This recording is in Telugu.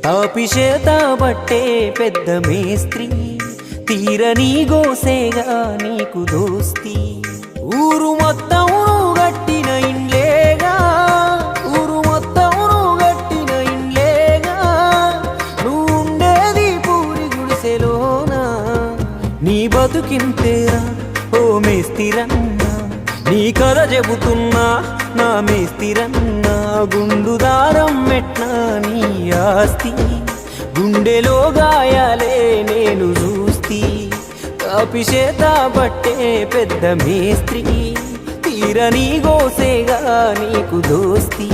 తాపిచేత బట్టే పెద్ద మేస్త్రి తీరని గోసేగా నీకు దోస్తి ఊరు మొత్తం గట్టిన ఇండ్లేగా ఊరు మొత్తం గట్టిన ఇండ్లేగా నువ్వుండేది పూరి గుడిసెలోనా నీ బతుకింతేరా ఓ మేస్తిరన్నా నీ కథ చెబుతున్నా నా మేస్తిరన్నా గుండు దారం మెట్నా నీ ఆస్తి గుండెలో గాయాలే నేను చూస్తి కాపిచేత బట్టే పెద్ద మేస్త్రి తీరని గోసేగా నీకు దోస్తి